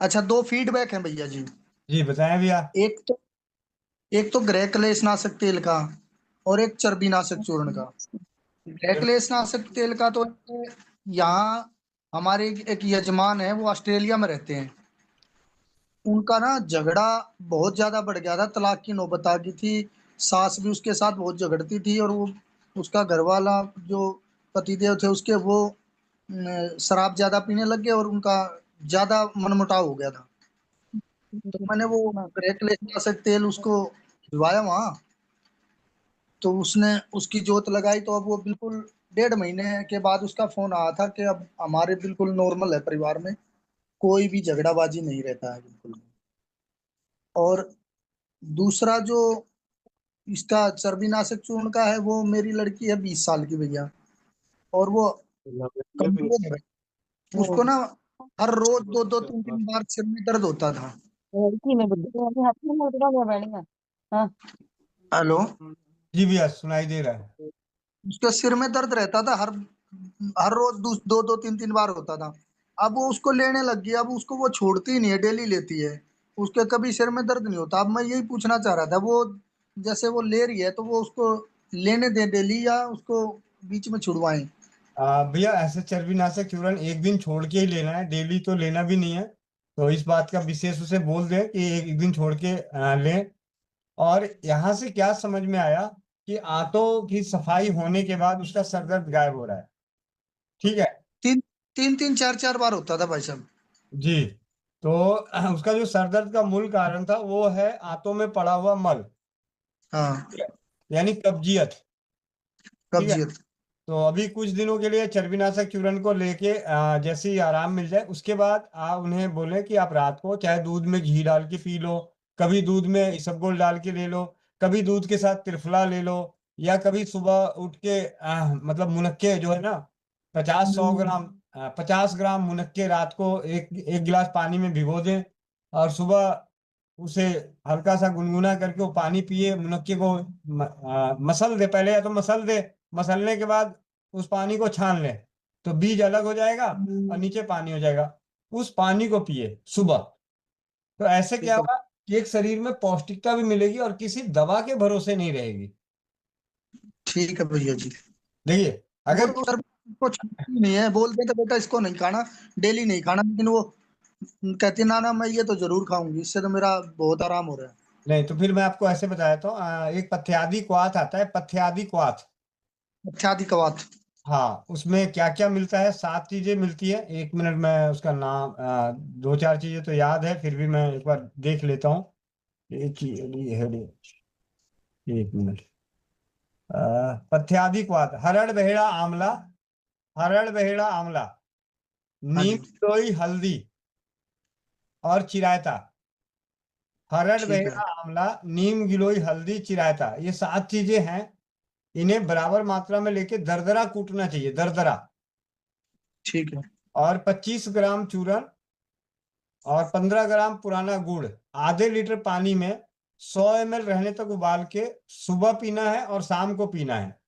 अच्छा, दो फीडबैक हैं भैया जी। जी बताएं भैया। एक तो एक तो गृह क्लेश नाशक तेल का, और एक चर्बी नाशक चूर्ण का। गृह क्लेश नाशक तेल का तो यहाँ हमारे एक यजमान है, वो ऑस्ट्रेलिया में रहते हैं। उनका ना झगड़ा बहुत ज्यादा बढ़ गया था, तलाक की नौबत आ गई थी। सास भी उसके साथ बहुत झगड़ती थी, और वो उसका घरवाला जो पतिदेव थे उसके, वो शराब ज्यादा पीने लग गए, और उनका ज्यादा मनमुटाव हो गया था। तो मैंने वो गृह क्लेश नाशक तेल उसको पिलवाया वहाँ। तो उसने उसकी जोत लगाई, तो अब वो बिल्कुल 1.5 महीने के बाद उसका फोन आया था कि अब हमारे बिल्कुल नॉर्मल है, परिवार में कोई भी झगड़ाबाजी नहीं रहता है बिल्कुल। और दूसरा जो इसका चर्बीनाशक चूर्ण का है, वो मेरी लड़की है 20 साल की भैया, और वो कमजोर है। उसको ना हर रोज दो दो तीन तीन बार सिर में दर्द होता था। हेलो। जी भैया सुनाई दे रहा है। उसके सिर में दर्द रहता था, हर हर रोज दो दो तीन तीन बार होता था। अब वो उसको लेने लग गई, अब उसको वो छोड़ती ही नहीं है, डेली लेती है। उसके कभी सिर में दर्द नहीं होता। अब मैं यही पूछना चाह रहा था, वो जैसे वो ले रही है, तो वो उसको लेने दें डेली, या उसको बीच में छुड़वाएं? भैया ऐसे चर्बीनाशक चूर्ण एक दिन छोड़ के ही लेना है, डेली तो लेना भी नहीं है। तो इस बात का विशेष उसे बोल दें कि एक दिन छोड़ के लें। और यहाँ से क्या समझ में आया कि आंतों की सफाई होने के बाद उसका सर दर्द गायब हो रहा है। ठीक है। तीन तीन तीन चार चार बार होता था भाई साहब। जी। तो उसका जो सर दर्द का मूल कारण था वो है आंतों में पड़ा हुआ मल, हाँ। यानी कब्जियत। ठीक है। कब्जियत। तो अभी कुछ दिनों के लिए चर्बीनाशक चूर्ण को लेके जैसे ही आराम मिल जाए उसके बाद आप उन्हें बोलें कि आप रात को चाहे दूध में घी डाल के पी लो, कभी दूध में इसबगोल डाल के ले लो, कभी दूध के साथ त्रिफला ले लो, या कभी सुबह उठ के मतलब मुनक्के जो है ना, 50-100 ग्राम 50 ग्राम मुनक्के रात को एक एक गिलास पानी में भिगो दें, और सुबह उसे हल्का सा गुनगुना करके वो पानी पिए। मुनक्के को मसल दे पहले, या तो मसल दे, मसलने के बाद उस पानी को छान ले, तो बीज अलग हो जाएगा और नीचे पानी हो जाएगा। उस पानी को पिए सुबह। तो ऐसे क्या ठीक है। होगा कि एक शरीर में पौष्टिकता भी मिलेगी और किसी दवा के भरोसे नहीं रहेगी। ठीक है भैया जी। देखिए वो अगर तो सर को छूटती नहीं है, बोलते थे बेटा इसको नहीं खाना, डेली नहीं खाना, लेकिन वो कहती ना ना मैं ये तो जरूर खाऊंगी, इससे तो मेरा बहुत आराम हो रहा है। नहीं, तो फिर मैं आपको ऐसे बताया तो एक पथ्यादि क्वाथ आता है, पथ्यादि क्वाथ। अच्छा, दी कवात। हाँ, उसमें क्या क्या मिलता है? 7 चीजें मिलती है। एक मिनट, मैं उसका नाम 2-4 चीजें तो याद है, फिर भी मैं एक बार देख लेता हूँ। एक चीज ये है, एक मिनट। पथ्यादि क्वाथ: हरड़ बहेड़ा आंवला, हरड़ बहेड़ा आंवला, हाँ नीम जी। गिलोय हल्दी और चिरायता। हरड़ ठीक है। बहेड़ा आंवला, नीम गिलोय हल्दी चिरायता, ये 7 चीजें हैं। इन्हें बराबर मात्रा में लेके दरदरा कूटना चाहिए, दरदरा। ठीक है। और 25 ग्राम चूरन और 15 ग्राम पुराना गुड़ आधे लीटर पानी में 100 ml रहने तक उबाल के सुबह पीना है और शाम को पीना है।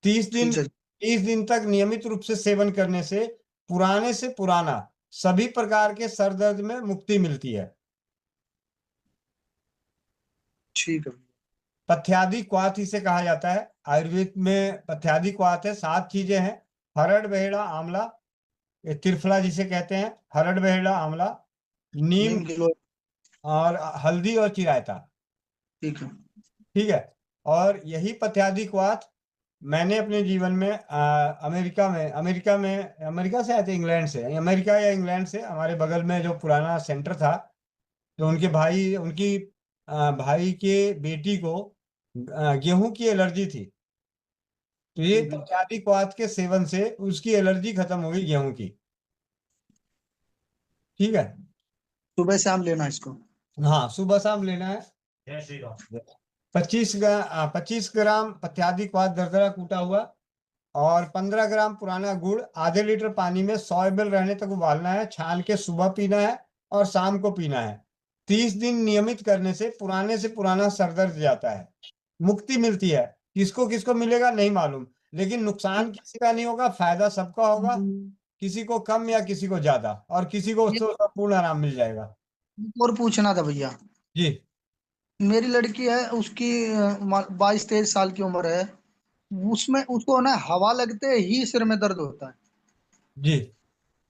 30 दिन, ठीक है। 30 दिन तक नियमित रूप से सेवन करने से पुराने से पुराना सभी प्रकार के सर दर्द में मुक्ति मिलती है। ठीक है। पथ्यादि क्वाथ इसे कहा जाता है। आयुर्वेद में पथ्यादि क्वाथ है, 7 चीजें हैं: हरड़ बहेड़ा आंवला, ये त्रिफला जिसे कहते हैं, हरड़ बहेड़ा आंवला, नीम, नीम गिलोय। और हल्दी और चिरायता। ठीक है। ठीक है। और यही पथ्यादि क्वाथ मैंने अपने जीवन में अमेरिका से आए थे, इंग्लैंड से, अमेरिका या इंग्लैंड से, हमारे बगल में जो पुराना सेंटर था, तो उनकी भाई के बेटी को गेहूं की एलर्जी थी। तो ये ठीक है। पथ्यादि क्वाथ के सेवन से उसकी एलर्जी खत्म हो गई गेहूं की। ठीक है। सुबह शाम लेना इसको। हाँ, सुबह शाम लेना है। 25 ग्राम पत्यादि क्वाथ दरदरा कूटा हुआ, और 15 ग्राम पुराना गुड़ आधे लीटर पानी में 100 ml रहने तक उबालना है, छान के सुबह पीना है और शाम को पीना है। 30 दिन नियमित करने से पुराने से पुराना सरदर्द जाता है, मुक्ति मिलती है। किसको किसको मिलेगा नहीं मालूम, लेकिन नुकसान किसी का नहीं होगा, फायदा सबका होगा। किसी को कम या किसी को ज्यादा, और किसी को एक उससे संपूर्ण आराम मिल जाएगा। एक और पूछना था भैया। जी मेरी लड़की है, उसकी 22-23 साल की उम्र है। उसमें उसको ना हवा लगते ही सिर में दर्द होता है। जी।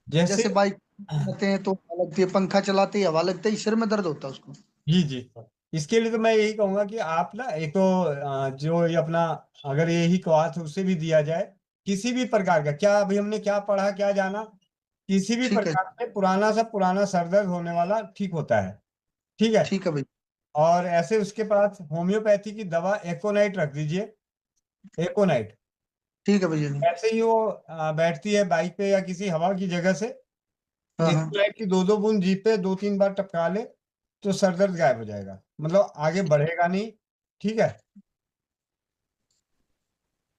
जैसे जैसे बाइक चलाते हैं तो हवा लगती है, पंखा चलाते ही हवा लगते ही सिर में दर्द होता है उसको। जी जी, इसके लिए तो मैं यही कहूंगा कि आप ना एक तो जो ये अपना, अगर यही क्वाथ उसे भी दिया जाए, किसी भी प्रकार का, क्या अभी हमने क्या पढ़ा क्या जाना, किसी भी ठीक है। प्रकार से पुराना सा पुराना सर दर्द होने वाला ठीक होता है। ठीक है। ठीक है भैया। और ऐसे उसके पास होम्योपैथी की दवा एकोनाइट रख दीजिए, एकोनाइट। ठीक है भैया जी। ऐसे ही वो बैठती है बाइक पे या किसी हवा की जगह से, हाँ हाँ। एकोनाइट की 2-2 बूंद जीभ पे 2-3 बार टपका ले, तो सर दर्द गायब हो जाएगा, मतलब आगे बढ़ेगा नहीं। ठीक है।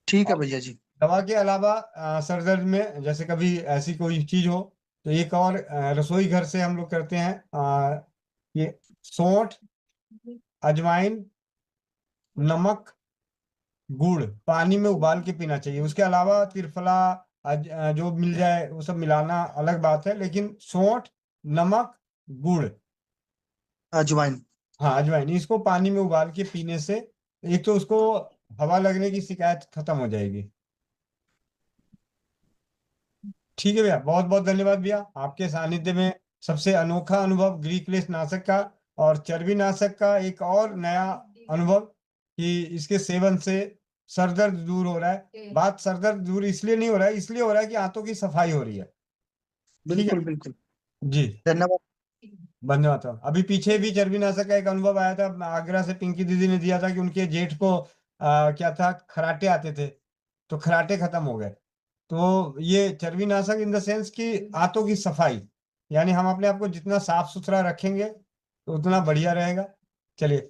ठीक है और भैया जी। दवा के अलावा सर दर्द में जैसे कभी ऐसी कोई चीज हो, तो एक और रसोई घर से हम लोग करते हैं, ये सौंठ, अजवाइन, नमक, गुड़ पानी में उबाल के पीना चाहिए। उसके अलावा त्रिफला जो मिल जाए वो सब मिलाना अलग बात है, लेकिन सौंठ, नमक, गुड़, अजवाइन। हाँ अजवाइन, इसको पानी में उबाल के पीने से एक तो उसको हवा लगने की शिकायत खत्म हो जाएगी। ठीक है भैया, बहुत बहुत धन्यवाद भैया, आपके सानिध्य में सबसे अनोखा अनुभव ग्रीक लेस नाशक का और चर्बी नाशक का एक और नया अनुभव कि इसके सेवन से सर दर्द दूर हो रहा है। बात सर दर्द दूर इसलिए नहीं हो रहा है, इसलिए हो रहा है कि आंतों की सफाई हो रही है। ठीक है। बिल्कुल बिल्कुल। जी। धन्यवाद। धन्यवाद साहब। अभी पीछे भी चर्बी नाशक का एक अनुभव आया था, आगरा से पिंकी दीदी ने दिया था कि उनके जेठ को क्या था, खराटे आते थे, तो खराटे खत्म हो गए। तो ये चर्बी नाशक इन द सेंस कि आंतों की सफाई, यानी हम अपने आप को जितना साफ सुथरा रखेंगे तो उतना बढ़िया रहेगा। चलिए।